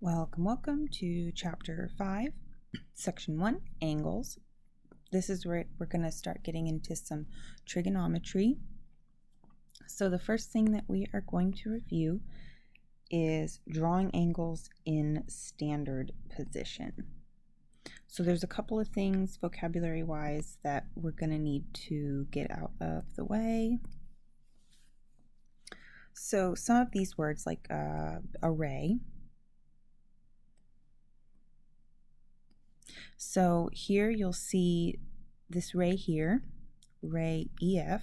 Welcome to Chapter 5, Section 1, Angles. This is where we're going to start getting into some trigonometry. So the first thing that we are going to review is drawing angles in standard position. So there's a couple of things vocabulary-wise that we're going to need to get out of the way. So some of these words like array. So here you'll see this ray here, ray EF.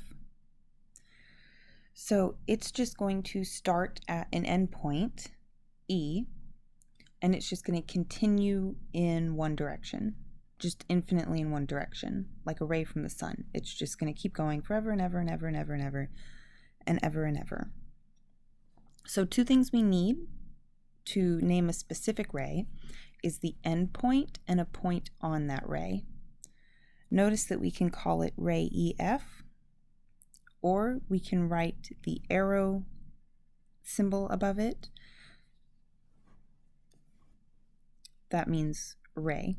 So it's just going to start at an endpoint, E, and it's just going to continue in one direction, just infinitely in one direction, like a ray from the sun. It's just going to keep going forever and ever and ever and ever and ever and ever and ever. So two things we need to name a specific ray is the endpoint and a point on that ray. Notice that we can call it ray EF, or we can write the arrow symbol above it. That means ray.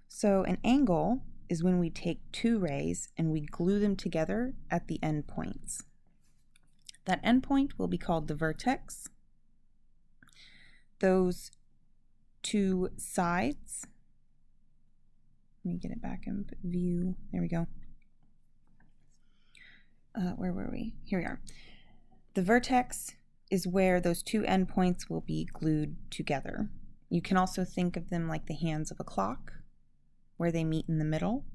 So an angle is when we take two rays and we glue them together at the endpoints. That endpoint will be called the vertex. Those two sides, let me get it back in view, there we go. Where were we? Here we are. The vertex is where those two endpoints will be glued together. You can also think of them like the hands of a clock, where they meet in the middle.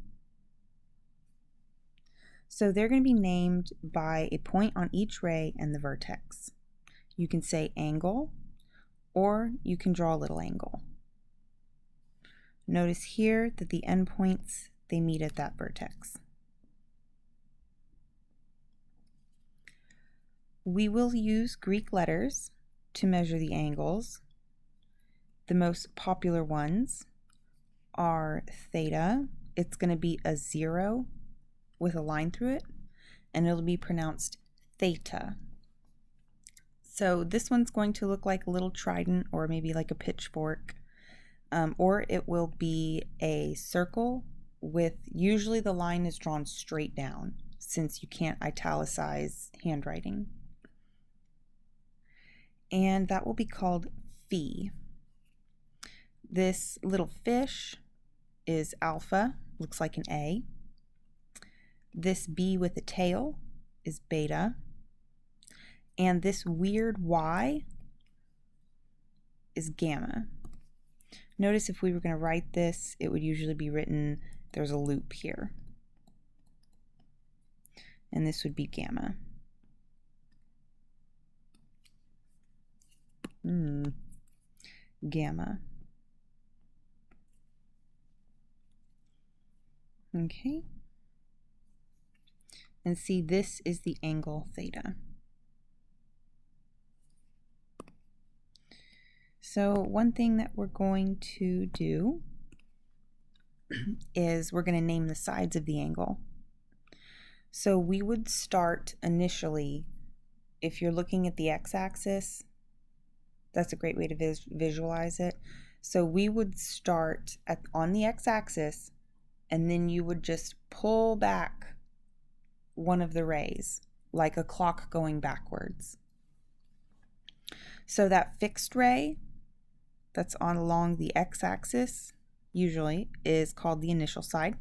So they're going to be named by a point on each ray and the vertex. You can say angle, or you can draw a little angle. Notice here that the endpoints, they meet at that vertex. We will use Greek letters to measure the angles. The most popular ones are theta. It's going to be a 0 with a line through it, and it'll be pronounced theta. So this one's going to look like a little trident or maybe like a pitchfork, or it will be a circle with, usually the line is drawn straight down since you can't italicize handwriting. And that will be called phi. This little fish is alpha, looks like an A. This bee with a tail is beta. And this weird Y is gamma. Notice if we were going to write this, it would usually be written, there's a loop here. And this would be gamma. Gamma. Okay. And see, this is the angle theta. So one thing that we're going to do is we're going to name the sides of the angle. So we would start initially, if you're looking at the x-axis, that's a great way to visualize it. So we would start on the x-axis, and then you would just pull back one of the rays, like a clock going backwards. So that fixed ray that's along the x-axis usually is called the initial side,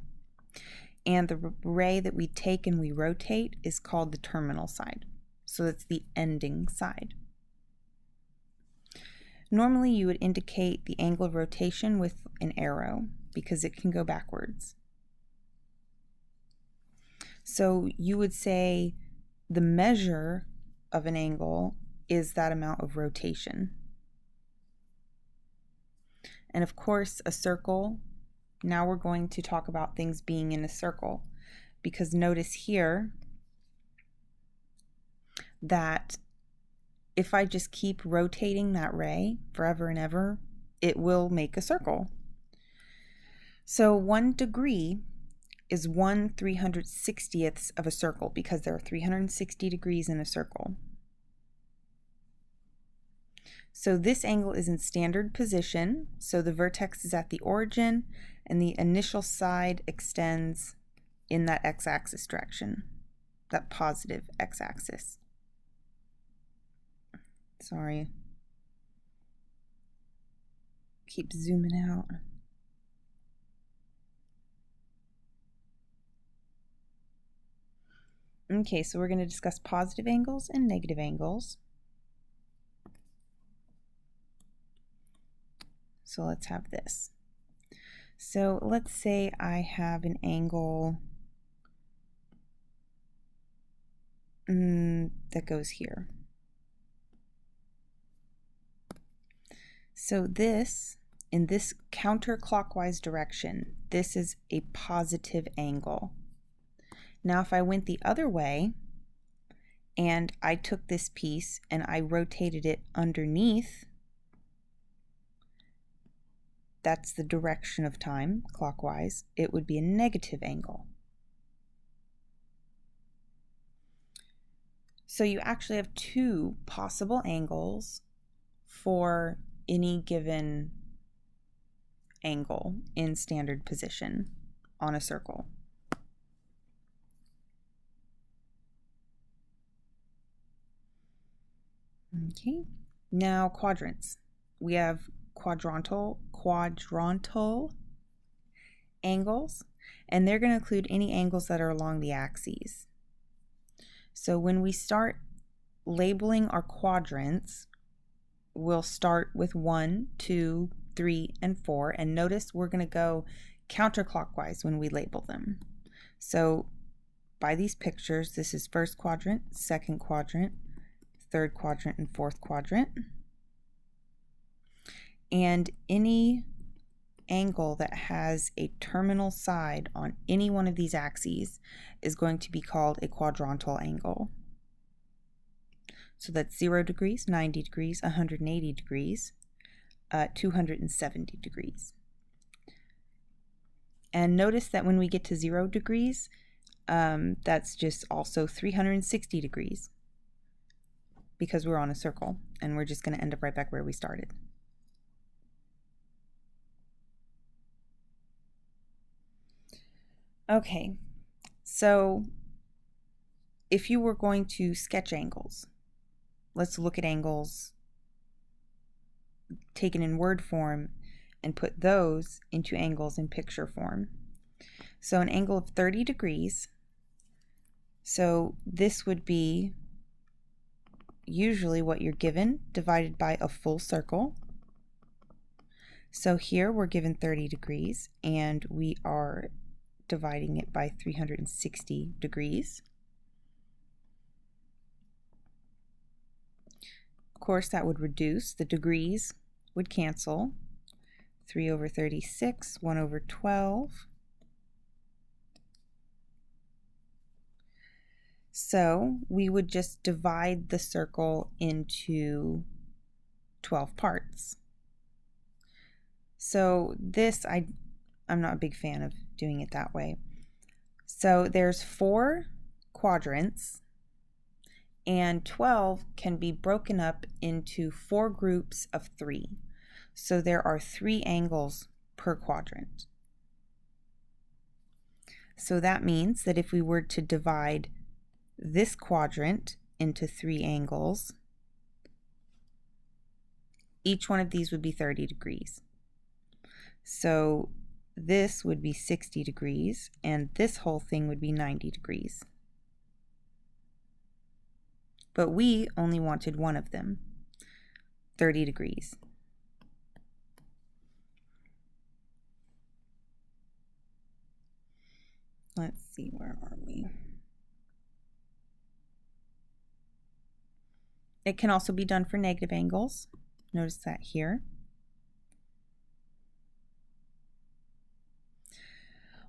and the ray that we take and we rotate is called the terminal side. So that's the ending side. Normally you would indicate the angle of rotation with an arrow because it can go backwards. So you would say the measure of an angle is that amount of rotation. And of course, a circle, now we're going to talk about things being in a circle, because notice here that if I just keep rotating that ray forever and ever, it will make a circle. So 1 degree is 1/360th of a circle because there are 360 degrees in a circle. So this angle is in standard position. So the vertex is at the origin and the initial side extends in that x-axis direction, that positive x-axis. Sorry. Keep zooming out. Okay, so we're going to discuss positive angles and negative angles. So let's have this. So let's say I have an angle that goes here. So this, in this counterclockwise direction, this is a positive angle. Now if I went the other way and I took this piece and I rotated it underneath, that's the direction of time, clockwise, it would be a negative angle. So you actually have two possible angles for any given angle in standard position on a circle. Okay, now quadrants. We have quadrantal angles, and they're going to include any angles that are along the axes. So when we start labeling our quadrants, we'll start with 1, 2, 3, and 4, and notice we're going to go counterclockwise when we label them. So by these pictures, this is first quadrant, second quadrant, third quadrant, and fourth quadrant. And any angle that has a terminal side on any one of these axes is going to be called a quadrantal angle. So that's 0 degrees, 90 degrees, 180 degrees, 270 degrees. And notice that when we get to 0 degrees, that's just also 360 degrees because we're on a circle and we're just going to end up right back where we started. Okay, so if you were going to sketch angles, let's look at angles taken in word form and put those into angles in picture form. So an angle of 30 degrees, so this would be usually what you're given divided by a full circle. So here we're given 30 degrees and we are dividing it by 360 degrees. Of course, that would reduce. The degrees would cancel. 3 over 36, 1 over 12. So we would just divide the circle into 12 parts. So this, I'm not a big fan of doing it that way. So there's 4 quadrants, and 12 can be broken up into 4 groups of 3. So there are 3 angles per quadrant. So that means that if we were to divide this quadrant into 3 angles, each one of these would be 30 degrees. So this would be 60 degrees, and this whole thing would be 90 degrees. But we only wanted one of them, 30 degrees. Let's see, where are we? It can also be done for negative angles. Notice that here.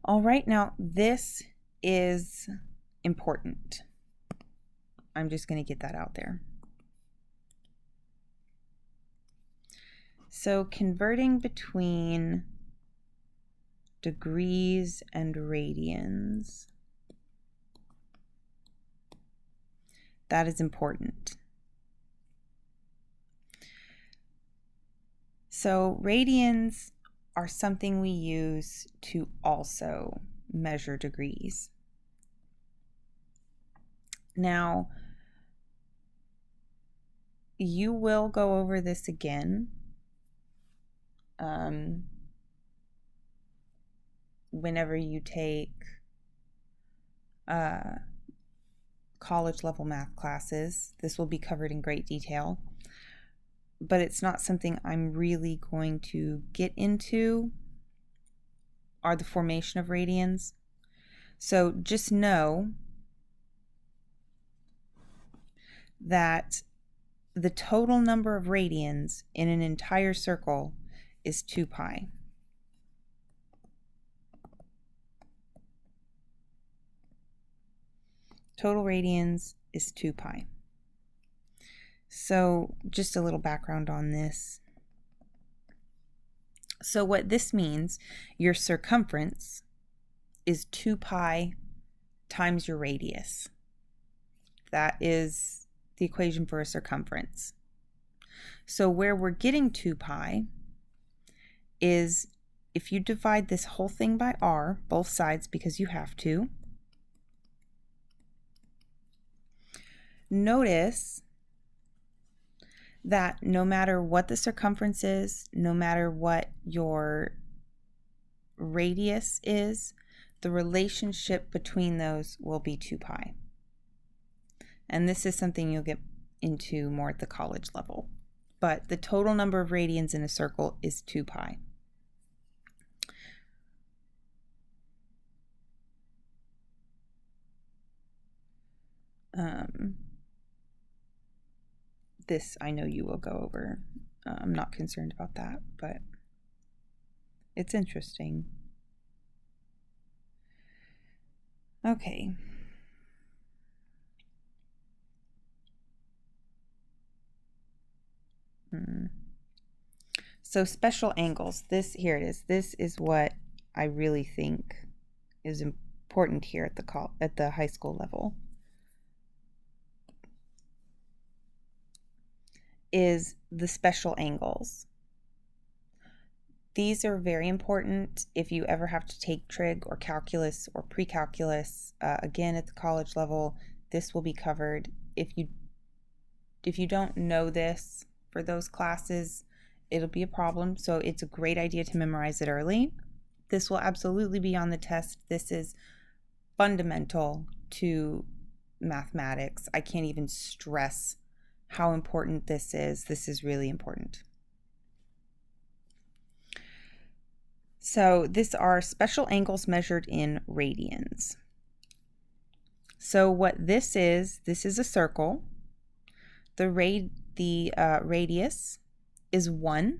All right, now this is important. I'm just going to get that out there. So converting between degrees and radians, that is important. So radians are something we use to also measure degrees. Now, you will go over this again whenever you take college level math classes. This will be covered in great detail, but it's not something I'm really going to get into, are the formation of radians. So just know that the total number of radians in an entire circle is 2 pi. Total radians is 2 pi. So just a little background on this. So what this means, your circumference is 2 pi times your radius. That is the equation for a circumference. So where we're getting 2 pi is if you divide this whole thing by r, both sides, because you have to. Notice that no matter what the circumference is, no matter what your radius is, the relationship between those will be 2 pi. And this is something you'll get into more at the college level. But the total number of radians in a circle is 2 pi. This I know you will go over. I'm not concerned about that, but it's interesting. Okay. So special angles. Here it is. This is what I really think is important here at the high school level. Is the special angles. These are very important if you ever have to take trig or calculus or pre-calculus. Again, at the college level, this will be covered. If you don't know this for those classes, it'll be a problem. So it's a great idea to memorize it early. This will absolutely be on the test. This is fundamental to mathematics. I can't even stress how important this is. This is really important. So these are special angles measured in radians. So what this is a circle. The radius is 1,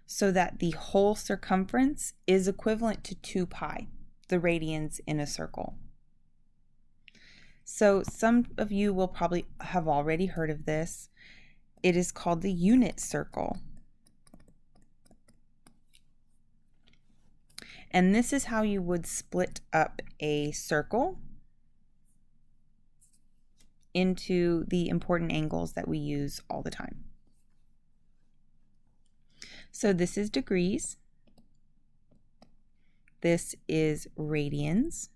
so that the whole circumference is equivalent to 2 pi, the radians in a circle. So some of you will probably have already heard of this. It is called the unit circle. And this is how you would split up a circle into the important angles that we use all the time. So this is degrees. This is radians.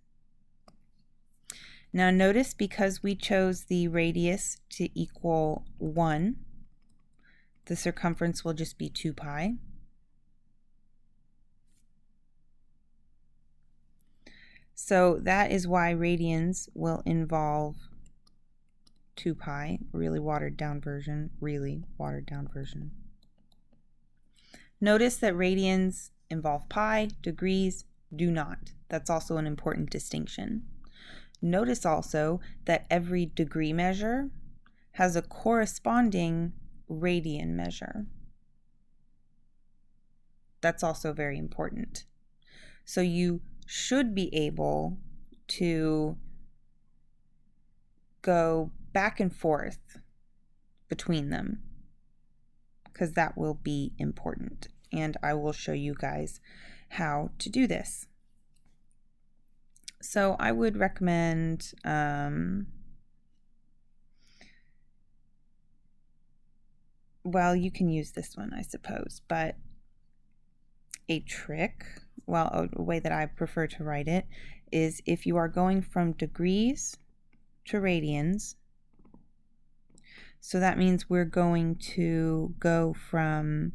Now notice, because we chose the radius to equal 1, the circumference will just be 2 pi. So that is why radians will involve 2 pi, really watered down version. Notice that radians involve pi, degrees do not. That's also an important distinction. Notice also that every degree measure has a corresponding radian measure. That's also very important. So you should be able to go back and forth between them, because that will be important. And I will show you guys how to do this. So I would recommend I well, you can use this one, I suppose, but a trick, well, a way that I prefer to write it is if you are going from degrees to radians, so that means we're going to go from,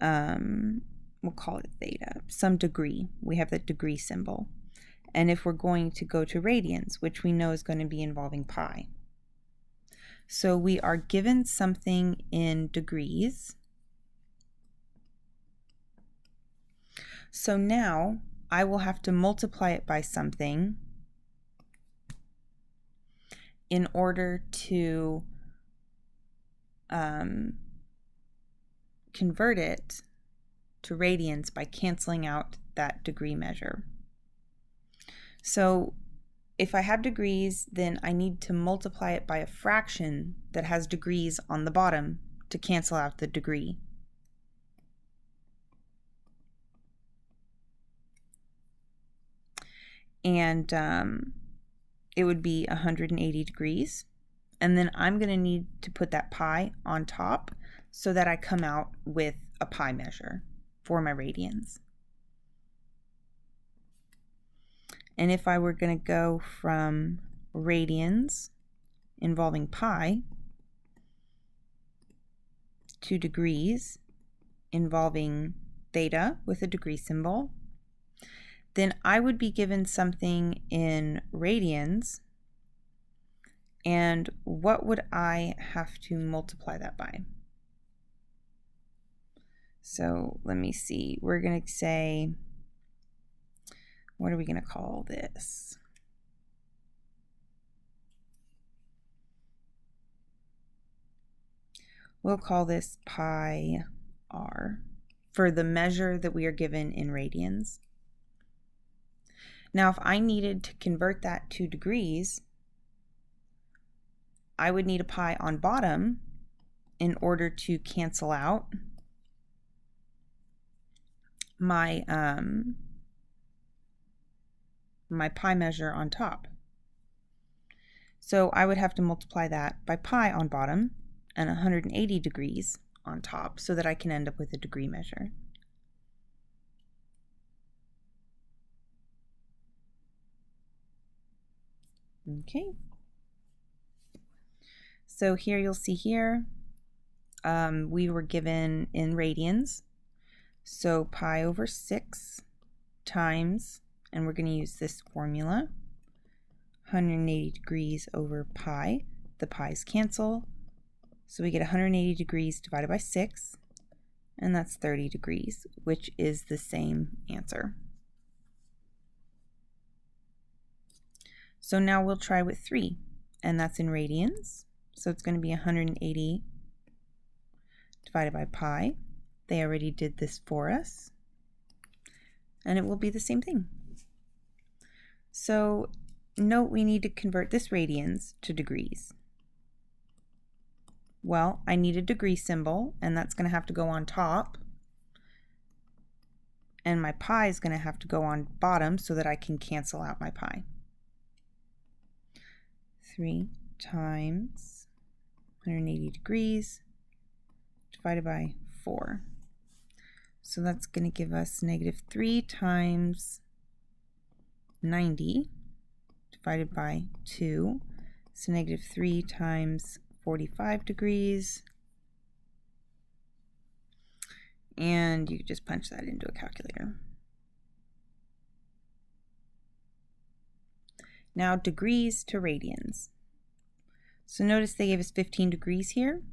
we'll call it theta, some degree. We have that degree symbol. And if we're going to go to radians, which we know is going to be involving pi. So we are given something in degrees. So now I will have to multiply it by something in order to convert it to radians by canceling out that degree measure. So if I have degrees, then I need to multiply it by a fraction that has degrees on the bottom to cancel out the degree. And it would be 180 degrees. And then I'm going to need to put that pi on top so that I come out with a pi measure for my radians. And if I were going to go from radians involving pi to degrees involving theta with a degree symbol, then I would be given something in radians. And what would I have to multiply that by? So let me see. We're going to say, what are we going to call this? We'll call this pi r for the measure that we are given in radians. Now, if I needed to convert that to degrees, I would need a pi on bottom in order to cancel out my my pi measure on top. So I would have to multiply that by pi on bottom and 180 degrees on top so that I can end up with a degree measure. Okay. So here you'll see here, we were given in radians. So pi over 6 times, and we're going to use this formula, 180 degrees over pi. The pi's cancel. So we get 180 degrees divided by 6, and that's 30 degrees, which is the same answer. So now we'll try with 3, and that's in radians. So it's going to be 180 divided by pi. They already did this for us, and it will be the same thing. So note we need to convert this radians to degrees. Well, I need a degree symbol, and that's going to have to go on top. And my pi is going to have to go on bottom so that I can cancel out my pi. 3 times 180 degrees divided by 4. So that's going to give us -3 times 90 divided by 2. So -3 times 45 degrees. And you can just punch that into a calculator. Now degrees to radians. So notice they gave us 15 degrees here.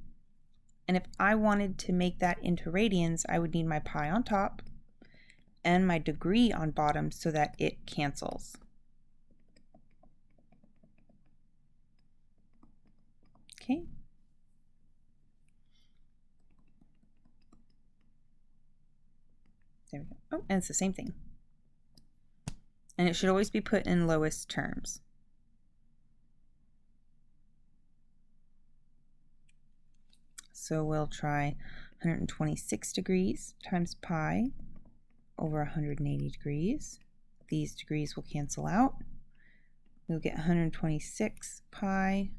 And if I wanted to make that into radians, I would need my pi on top and my degree on bottom so that it cancels. Okay. There we go. Oh, and it's the same thing. And it should always be put in lowest terms. So we'll try 126 degrees times pi over 180 degrees. These degrees will cancel out. We'll get 126 pi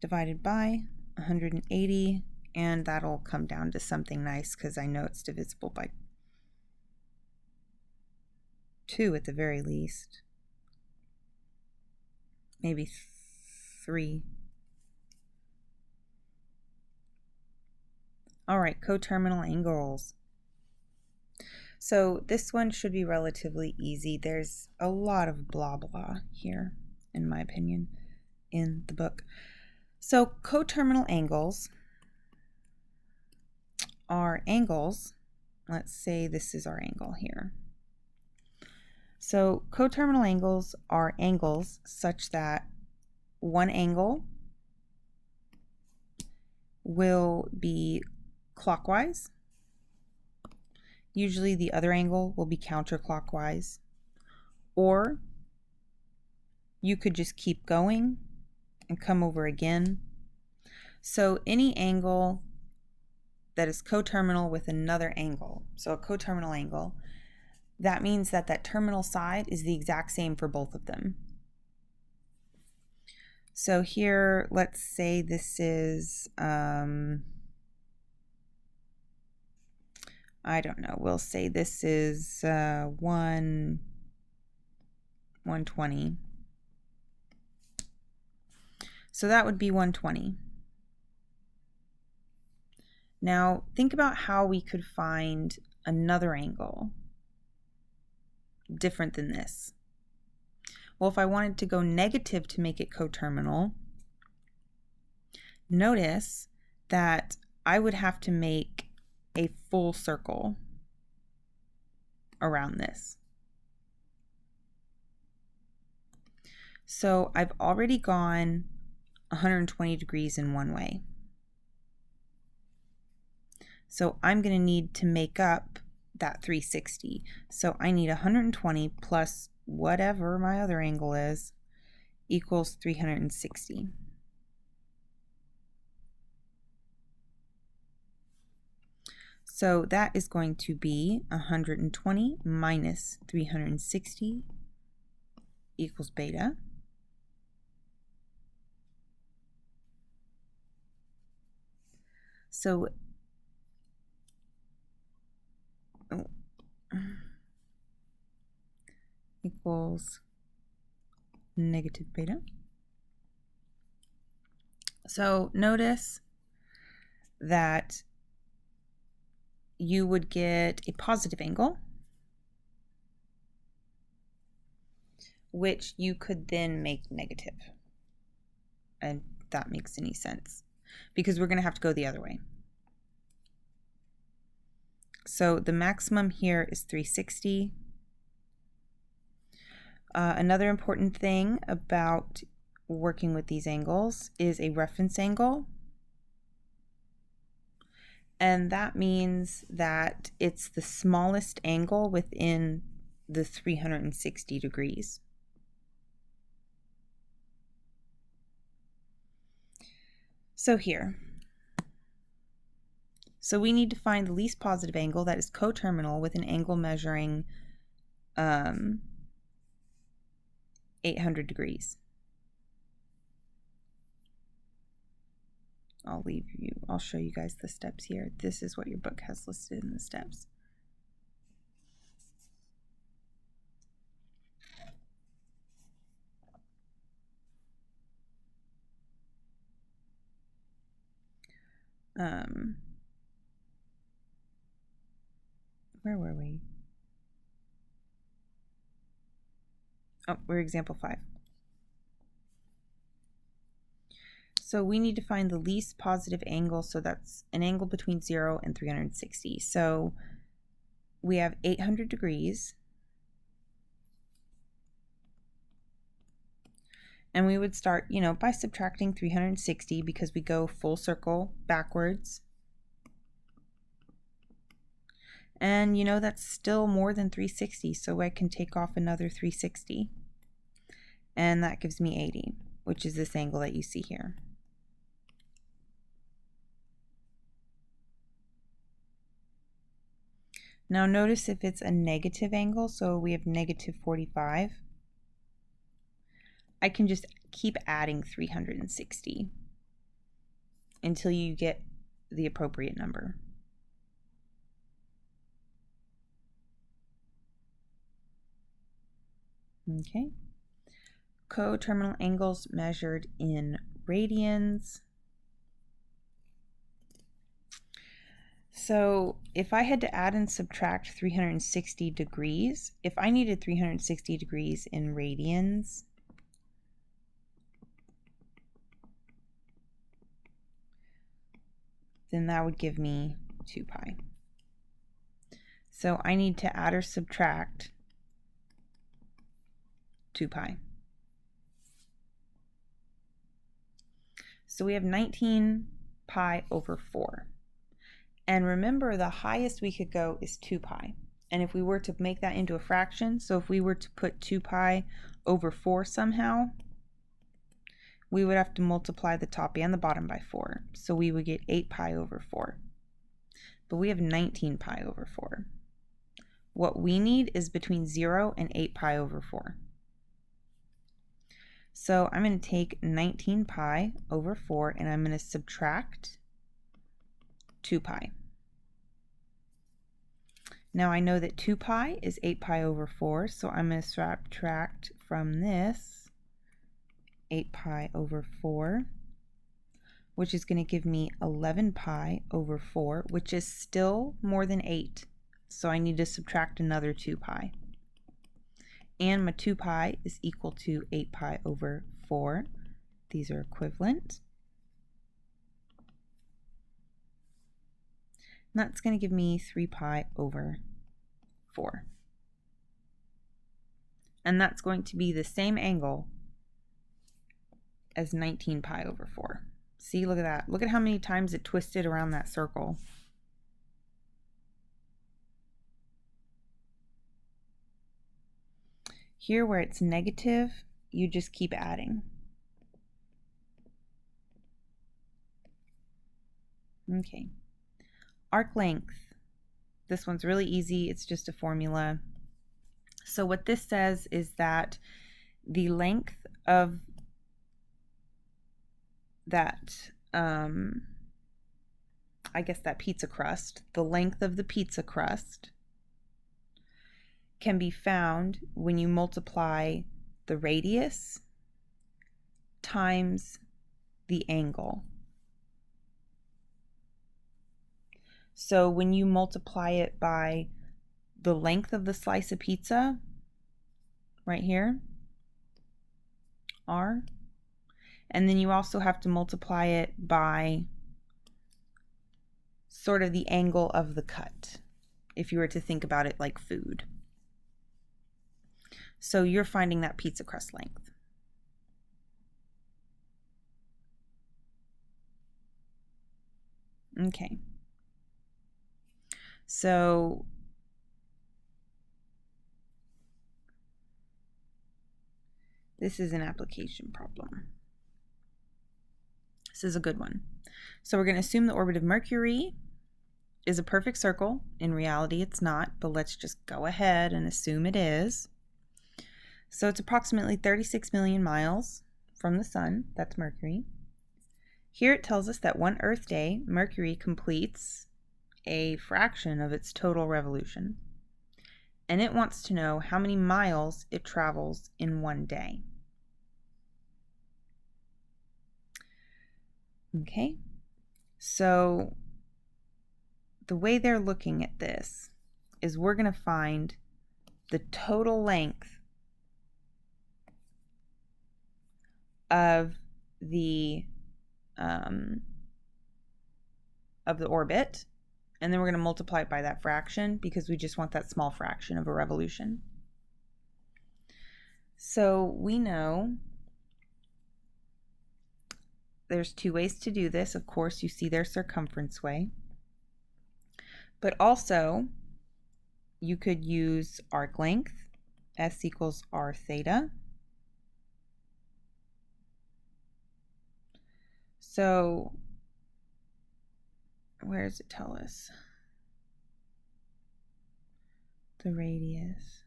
divided by 180, and that'll come down to something nice because I know it's divisible by 2 at the very least. Maybe 3. All right, coterminal angles. So this one should be relatively easy. There's a lot of blah blah here, in my opinion, in the book. So coterminal angles are angles. Let's say this is our angle here. So coterminal angles are angles such that one angle will be clockwise. Usually the other angle will be counterclockwise. Or you could just keep going and come over again. So any angle that is coterminal with another angle, so a coterminal angle, that means that that terminal side is the exact same for both of them. So here, let's say this is, I don't know, we'll say this is 120. So that would be 120. Now, think about how we could find another angle different than this. Well, if I wanted to go negative to make it coterminal, notice that I would have to make a full circle around this. So I've already gone 120 degrees in one way. So I'm going to need to make up that 360. So I need 120 plus whatever my other angle is equals 360. So that is going to be 120 minus 360 equals beta. So equals negative beta. So notice that you would get a positive angle, which you could then make negative. And that makes any sense because we're going to have to go the other way. So the maximum here is 360. Another important thing about working with these angles is a reference angle. And that means that it's the smallest angle within the 360 degrees. So here. So we need to find the least positive angle that is coterminal with an angle measuring 800 degrees. I'll show you guys the steps here. This is what your book has listed in the steps. Where were we? Oh, we're example 5. So we need to find the least positive angle, so that's an angle between 0 and 360. So we have 800 degrees. And we would start, by subtracting 360 because we go full circle backwards. And that's still more than 360, so I can take off another 360. And that gives me 80, which is this angle that you see here. Now notice if it's a negative angle, so we have negative 45, I can just keep adding 360 until you get the appropriate number. Okay. Coterminal angles measured in radians. So if I had to add and subtract 360 degrees, if I needed 360 degrees in radians, then that would give me 2 pi. So I need to add or subtract 2 pi. So we have 19 pi over 4. And remember, the highest we could go is 2 pi. And if we were to make that into a fraction, so if we were to put 2 pi over 4 somehow, we would have to multiply the top and the bottom by 4. So we would get 8 pi over 4. But we have 19 pi over 4. What we need is between 0 and 8 pi over 4. So I'm going to take 19 pi over 4 and I'm going to subtract 2 pi. Now I know that 2 pi is 8 pi over 4, so I'm going to subtract from this 8 pi over 4, which is going to give me 11 pi over 4, which is still more than 8. So I need to subtract another 2 pi. And my 2 pi is equal to 8 pi over 4. These are equivalent. And that's going to give me 3 pi over 4. And that's going to be the same angle as 19 pi over 4. See, look at that. Look at how many times it twisted around that circle. Here where it's negative, you just keep adding. Okay. Arc length. This one's really easy. It's just a formula. So what this says is that the length of that, I guess that pizza crust, the length of the pizza crust can be found when you multiply the radius times the angle. So when you multiply it by the length of the slice of pizza, right here, R, and then you also have to multiply it by sort of the angle of the cut, if you were to think about it like food. So you're finding that pizza crust length. Okay. So this is an application problem. This is a good one. So we're going to assume the orbit of Mercury is a perfect circle. In reality, it's not, but let's just go ahead and assume it is. So it's approximately 36 million miles from the sun. That's Mercury. Here it tells us that one Earth day, Mercury completes a fraction of its total revolution. And it wants to know how many miles it travels in one day. Okay, so the way they're looking at this is we're going to find the total length of the orbit, and then we're going to multiply it by that fraction because we just want that small fraction of a revolution. So we know there's two ways to do this. Of course, you see their circumference way. But also, you could use arc length, S equals R theta. So, where does it tell us? The radius.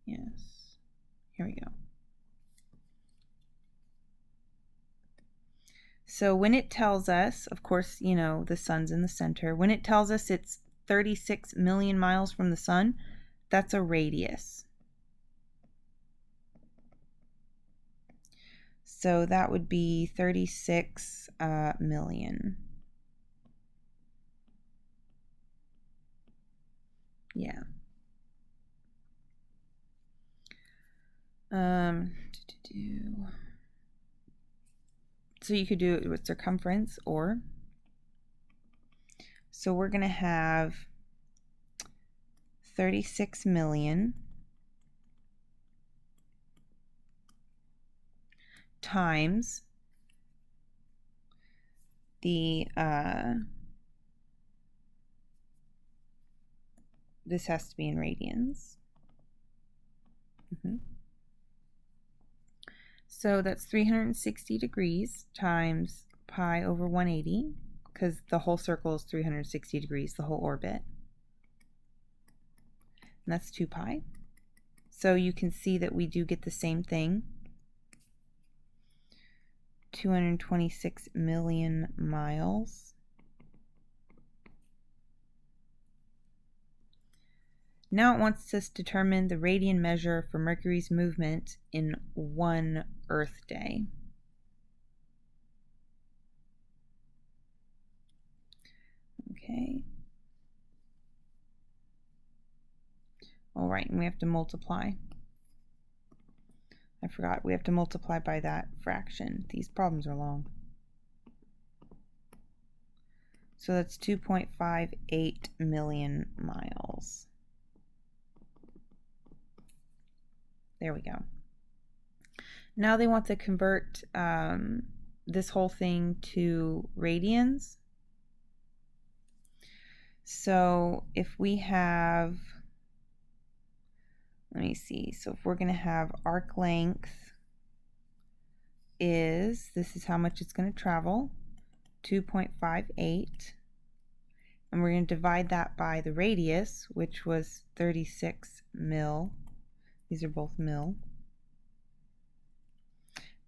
Yes. Here we go. So when it tells us, of course, you know, the sun's in the center. When it tells us it's 36 million miles from the sun, that's a radius. So that would be 36 million. Yeah. So you could do it with circumference, or so we're going to have 36 million times the this has to be in radians. So that's 360 degrees times pi over 180, because the whole circle is 360 degrees, the whole orbit. And that's 2 pi. So you can see that we do get the same thing. 226 million miles. Now it wants us to determine the radian measure for Mercury's movement in 1 Earth day. Okay. All right, and we have to multiply. I forgot, we have to multiply by that fraction. These problems are long. So that's 2.58 million miles. There we go. Now they want to convert this whole thing to radians. So if we have, let me see, so if we're going to have arc length is, this is how much it's going to travel, 2.58, and we're going to divide that by the radius, which was 36 mil. These are both mil.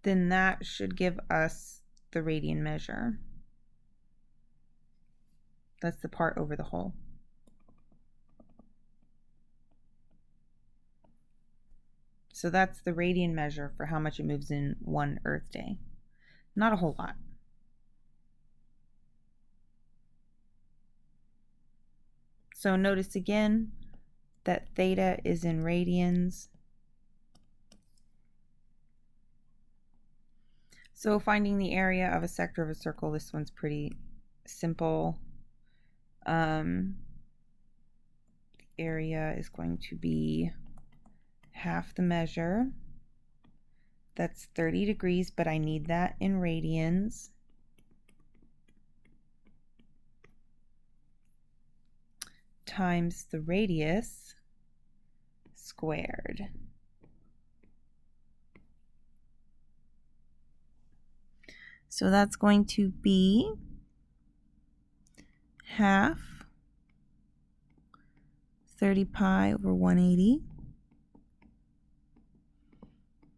Then that should give us the radian measure. That's the part over the whole. So that's the radian measure for how much it moves in 1 Earth day. Not a whole lot. So notice again that theta is in radians. So finding the area of a sector of a circle, this one's pretty simple. The area is going to be half the measure. That's 30 degrees, but I need that in radians. Times the radius squared. So that's going to be half 30 pi over 180,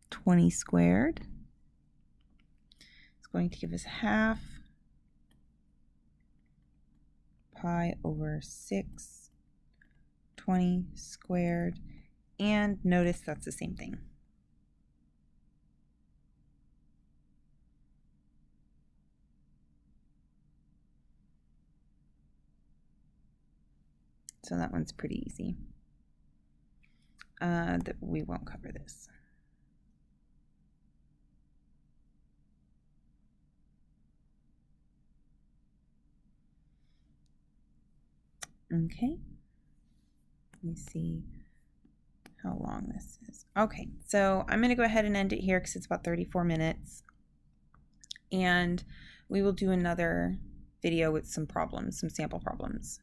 20 squared. It's going to give us half pi over 6, 20 squared, and notice that's the same thing. So that one's pretty easy. That we won't cover this. Okay. Let me see how long this is. Okay, so I'm going to go ahead and end it here because it's about 34 minutes. And we will do another video with some problems, some sample problems.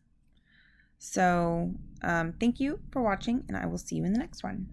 So thank you for watching, and I will see you in the next one.